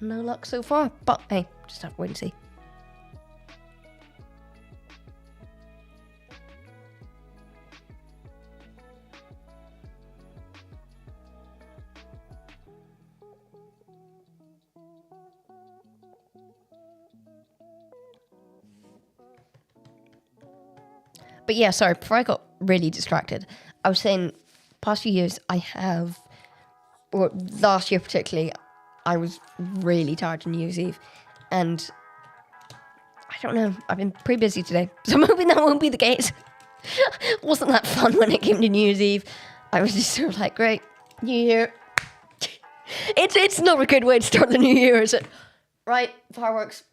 no luck so far. But hey, just have to wait and see. But yeah, sorry, before I got really distracted, I was saying, past few years, or last year particularly, I was really tired on New Year's Eve. And I don't know, I've been pretty busy today, so I'm hoping that won't be the case. Wasn't that fun when it came to New Year's Eve? I was just sort of like, great, New Year. It's not a good way to start the new year, is it? Right, fireworks,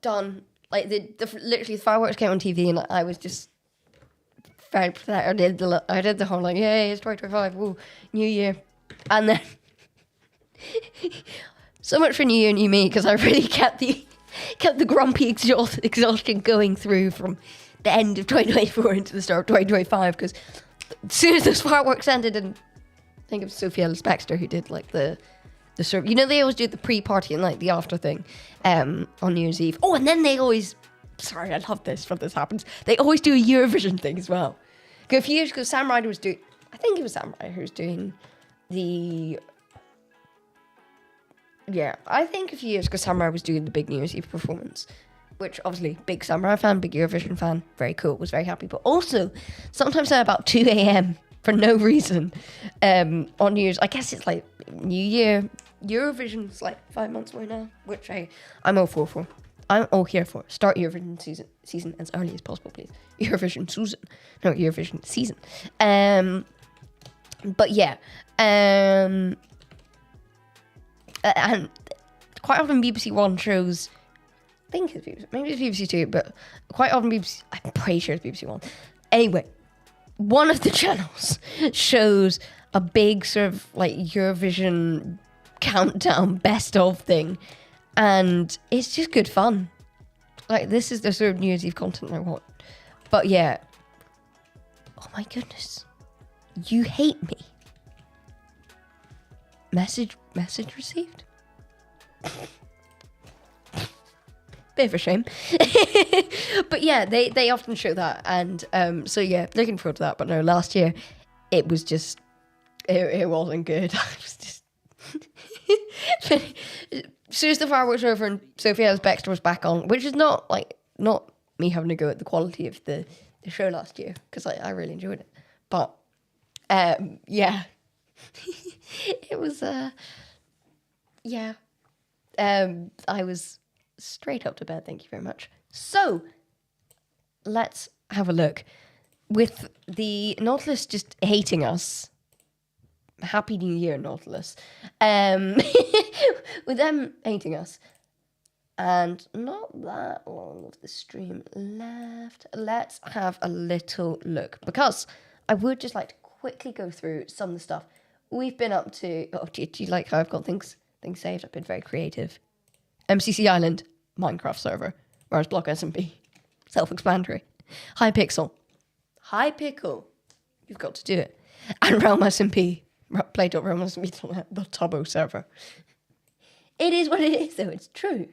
done. Like, literally the fireworks came on TV, and I was just very pathetic. I did the whole like, yay, it's 2025, woo, new year. And then so much for new year, new me, because I really kept the grumpy exhaustion going through from the end of 2024 into the start of 2025, because as soon as those fireworks ended, and I think it was Sophia Baxter who did like the sort of, you know, they always do the pre-party and like the after thing on New Year's Eve. Oh, and then they always, sorry, I love this when this happens, they always do a Eurovision thing as well. A few years ago, Sam Ryder was doing, I think it was Sam Ryder who was doing the, yeah, I think a few years ago Sam Ryder was doing the big New Year's Eve performance, which obviously, big Sam Ryder fan, big Eurovision fan, very cool, was very happy. But also, sometimes at about 2 a.m, for no reason on New Year's. I guess it's like New Year. Eurovision's like 5 months away now, which I'm all for. I'm all here for. Start Eurovision season as early as possible, please. Eurovision season. But yeah. And quite often BBC One shows, I think it's BBC, maybe it's BBC Two, but quite often BBC, I'm pretty sure it's BBC One. Anyway, one of the channels shows a big sort of like Eurovision countdown best of thing, and it's just good fun. Like, this is the sort of New Year's Eve content I want. But yeah, oh my goodness, you hate me. Message received. Bit of a shame. But yeah, they often show that, and so yeah, looking forward to that. But no, last year it was just it wasn't good. I was just as soon as the fireworks were over and Sophia's Baxter was back on, which is not me having to go at the quality of the show last year, because I really enjoyed it. But yeah, it was yeah. I was straight up to bed, thank you very much. So, let's have a look. With the Nautilus just hating us, Happy New Year, Nautilus. With them hating us, and not that long of the stream left, let's have a little look, because I would just like to quickly go through some of the stuff we've been up to. Oh, do you like how I've got things saved? I've been very creative. MCC Island, Minecraft server. Whereas Block SMP, self-explanatory. Hypixel, you've got to do it. And Realm SMP, play.realm SMP, the Tubbo server. It is what it is, though. It's true.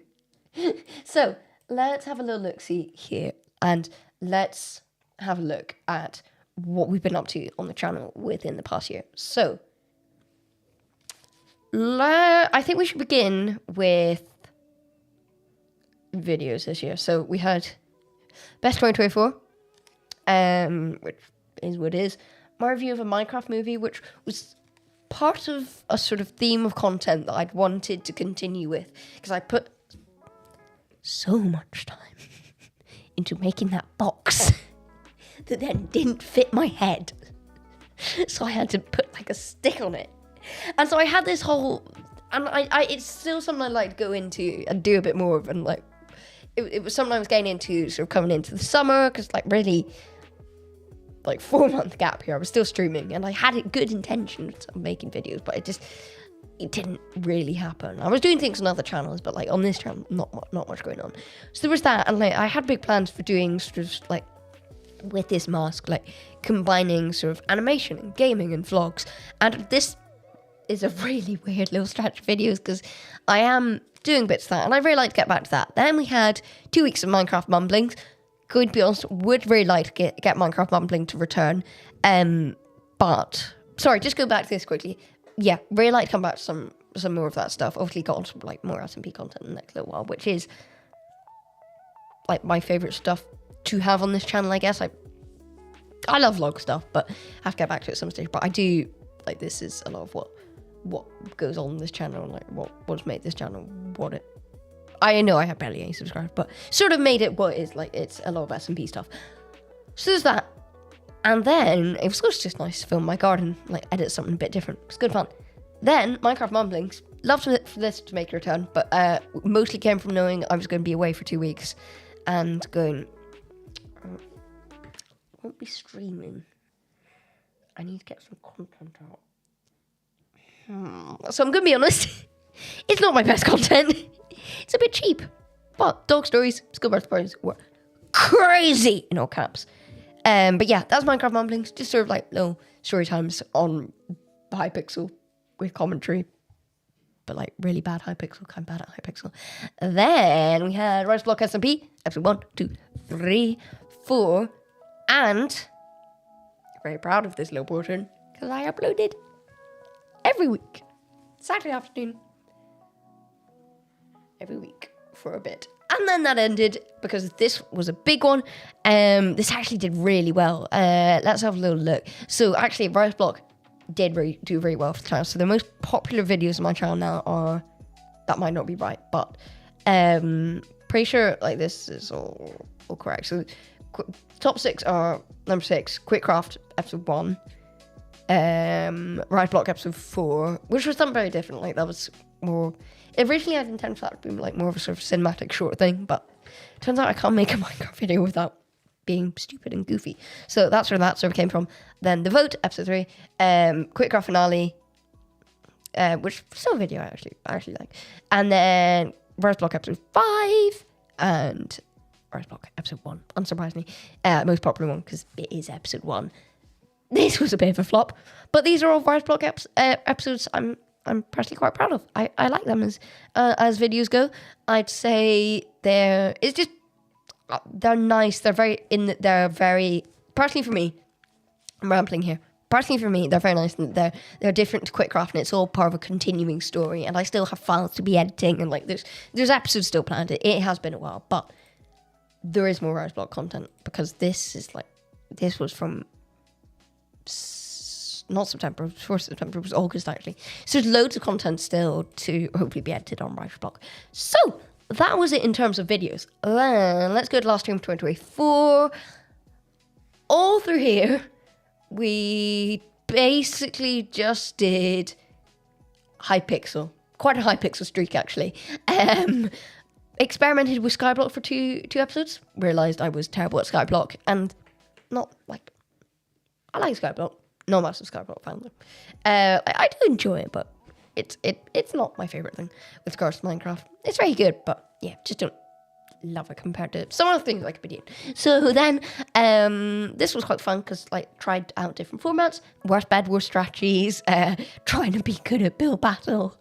So let's have a little look-see here, and let's have a look at what we've been up to on the channel within the past year. So I think we should begin with videos this year. So we had Best 2024, which is what it is. My review of a Minecraft movie, which was part of a sort of theme of content that I'd wanted to continue with, because I put so much time into making that box that then didn't fit my head. So I had to put like a stick on it. And so I had this whole, and I it's still something I like to go into and do a bit more of, and like, it was something I was getting into sort of coming into the summer, because like really, like 4-month gap here, I was still streaming, and I had good intentions of making videos, but it didn't really happen. I was doing things on other channels, but like on this channel, not much going on. So there was that, and like I had big plans for doing sort of like, with this mask, like combining sort of animation and gaming and vlogs, and this is a really weird little stretch of videos, because I am doing bits of that, and I'd really like to get back to that. Then we had 2 weeks of Minecraft mumblings. Going to be honest, would really like to get Minecraft mumbling to return. But sorry, just go back to this quickly. Yeah, really like to come back to some more of that stuff. Obviously got some like more SMP content in the next little while, which is like my favourite stuff to have on this channel, I guess. I love vlog stuff, but I have to get back to it at some stage. But I do, like, this is a lot of what goes on this channel, and like what's made this channel what it. I know I have barely any subscribers, but sort of made it what it is. Like, it's a lot of SMP stuff. So there's that. And then it was just nice to film my garden, like edit something a bit different. It's good fun. Then Minecraft mumblings. Love for this to make a return, but mostly came from knowing I was going to be away for 2 weeks and going, I won't be streaming. I need to get some content out. So I'm going to be honest, it's not my best content. It's a bit cheap. But dog stories, school birthday parties were crazy in all caps. But yeah, that's Minecraft mumblings. Just sort of like little story times on Hypixel with commentary. But like really bad Hypixel, kind of bad at Hypixel. Then we had Rise Block SMP, episode 1, 2, 3, 4. And very proud of this little portion, because I uploaded every week. Saturday afternoon. Every week for a bit. And then that ended because this was a big one. This actually did really well. Let's have a little look. So actually, Writer's Block did do very well for the channel. So the most popular videos on my channel now are, that might not be right, but pretty sure like this is all correct. So top 6 are number 6, Quick Craft episode 1, Writer's Block episode 4, which was done very different. Like that was more. Originally, I had intended for that to be like more of a sort of cinematic short thing, but turns out I can't make a Minecraft video without being stupid and goofy. So that's where that sort of came from. Then The Vote, episode 3, Quick Craft finale, which is still a video I actually like. And then Writer's Block episode 5, and Writer's Block episode 1, unsurprisingly. Most popular one, because it is episode 1. This was a bit of a flop, but these are all Writer's Block episodes I'm personally quite proud of. I like them as videos go. I'd say they're nice. They're very personally for me. I'm rambling here. Personally for me, they're very nice and they're different to Quick Craft, and it's all part of a continuing story. And I still have files to be editing, and like there's episodes still planned. It has been a while, but there is more Writer's Block content because this was from. Not September, before September, it was August actually. So there's loads of content still to hopefully be edited on Writer's Block. So that was it in terms of videos. Let's go to last stream 2024. All through here, we basically just did Hypixel. Quite a Hypixel streak actually. Experimented with Skyblock for two episodes. Realised I was terrible at Skyblock and not like, I like Skyblock. No massive Skyblock fan though. I do enjoy it, but it's not my favourite thing with regards to Minecraft. It's very good, but yeah, just don't love it compared to some other things I could be doing. So then, this was quite fun because like tried out different formats, worst bed, worst strategies, trying to be good at build battle.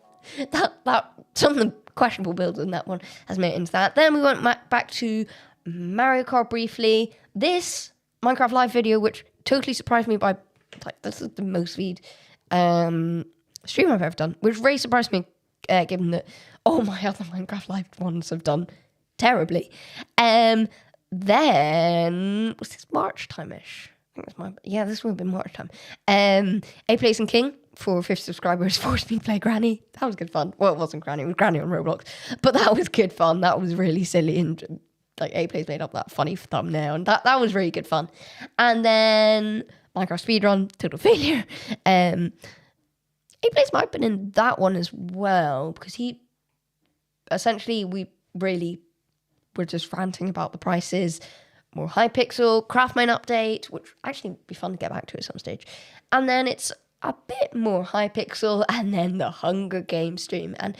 That some of the questionable builds in that one has made it into that. Then we went back to Mario Kart briefly. This Minecraft live video, which totally surprised me by. Like this is the most viewed stream I've ever done, which really surprised me, given that all my other Minecraft live ones have done terribly. Then was this March time-ish? I think this would have been March time. A Place and King for 50 subscribers forced me to play Granny. That was good fun. Well, it wasn't Granny; it was Granny on Roblox, but that was good fun. That was really silly and like A Place made up that funny thumbnail, and that was really good fun. And then. Minecraft speedrun, total failure. A-Place might have been in that one as well, because we really were just ranting about the prices, more Hypixel, Craftmine update, which actually would be fun to get back to at some stage. And then it's a bit more Hypixel, and then the Hunger Games stream. And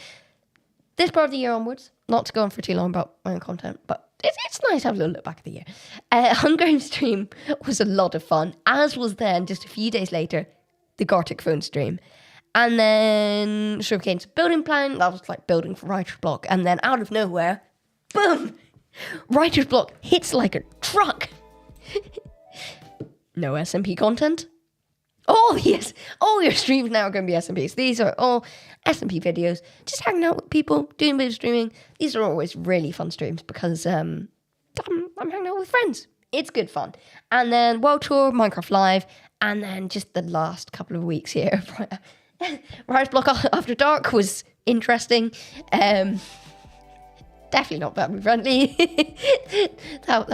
this part of the year onwards, not to go on for too long about my own content, but it's nice to have a little look back at the year. Hunger Games stream was a lot of fun, as was then, just a few days later, the Gartic Phone stream. And then Sugarcane's building plan, that was like building for Writer's Block. And then out of nowhere, boom! Writer's Block hits like a truck. No SMP content. Oh yes, all your streams now are going to be SMPs. These are all SMP videos, just hanging out with people, doing a bit of streaming. These are always really fun streams because I'm hanging out with friends. It's good fun. And then World Tour, Minecraft Live, and then just the last couple of weeks here. Writer's Block After Dark was interesting. Definitely not family friendly. that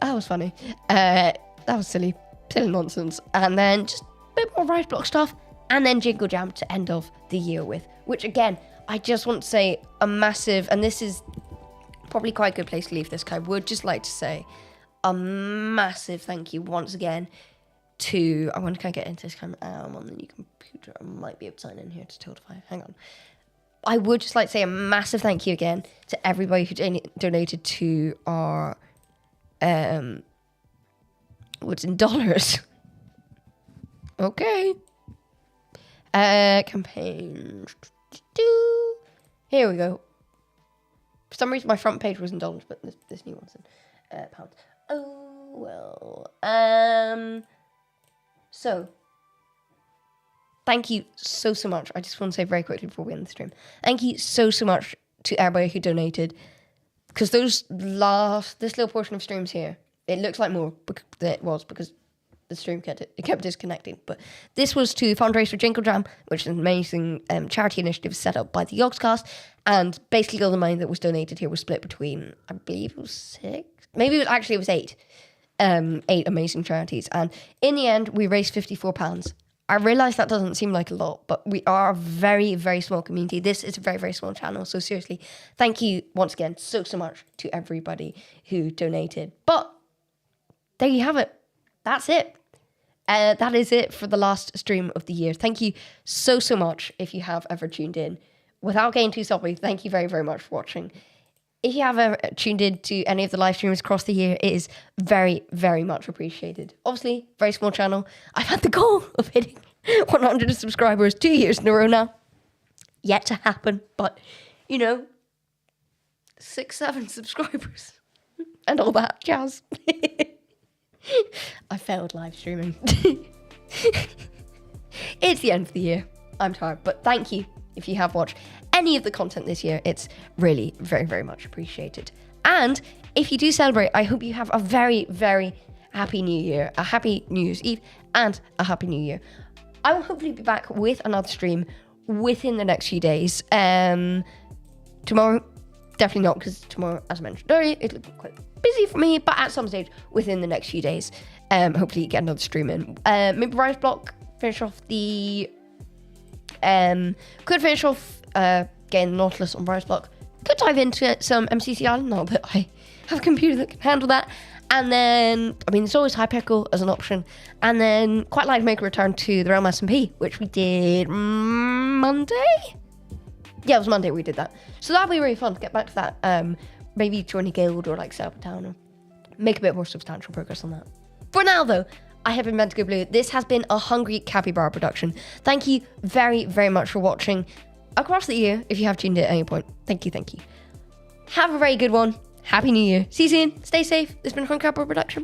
was funny. That was silly nonsense. And then just bit more Writer's Block stuff, and then Jingle Jam to end off the year with, which again, I just want to say a massive, and this is probably quite a good place to leave this, I would just like to say a massive thank you once again to, I want to kind of get into this camera on the new computer. I might be able to sign in here to Tiltify. Hang on. I would just like to say a massive thank you again to everybody who donated to our, what's in dollars? Okay. Campaign. Here we go. For some reason, my front page was in dollars, but this new one's in pounds. Oh, well. So, thank you so much. I just want to say very quickly before we end the stream. Thank you so much to everybody who donated. because this little portion of streams here, it looks like more than it was because the stream kept disconnecting. But this was to fundraise for Jinkle Jam, which is an amazing charity initiative set up by the Yogscast. And basically all the money that was donated here was split between, I believe it was 6, maybe it was 8. 8 amazing charities. And in the end, we raised £54. I realise that doesn't seem like a lot, but we are a very, very small community. This is a very, very small channel. So seriously, thank you once again so much to everybody who donated. But there you have it. That's it. That is it for the last stream of the year. Thank you so much if you have ever tuned in. Without getting too soppy, thank you very, very much for watching. If you have ever tuned in to any of the live streams across the year, it is very, very much appreciated. Obviously, very small channel. I've had the goal of hitting 100 subscribers 2 years in a row now. Yet to happen, but, 6, 7 subscribers and all that jazz. I failed live streaming. It's the end of the year. I'm tired, but thank you if you have watched any of the content this year. It's really very, very much appreciated. And if you do celebrate, I hope you have a very, very happy new year, a happy New Year's Eve, and a happy new year. I will hopefully be back with another stream within the next few days. Tomorrow, definitely not, because tomorrow, as I mentioned earlier, it'll be quite busy for me, but at some stage within the next few days, hopefully get another stream in. Maybe Rise Block, finish off the... could finish off getting the Nautilus on Rise Block. Could dive into some MCC Island now that I have a computer that can handle that. And then, there's always Hyperical as an option. And then quite like to make a return to the Realm SMP, which we did Monday? Yeah, it was Monday we did that. So that'll be really fun to get back to that. Maybe join a guild or set up a town or make a bit more substantial progress on that. For now though, I have been Meant to Go Blue. This has been a Hungry Capybara production. Thank you very, very much for watching across the year. If you have tuned in at any point, thank you. Have a very good one. Happy New Year. See you soon. Stay safe. This has been a Hungry Capybara production.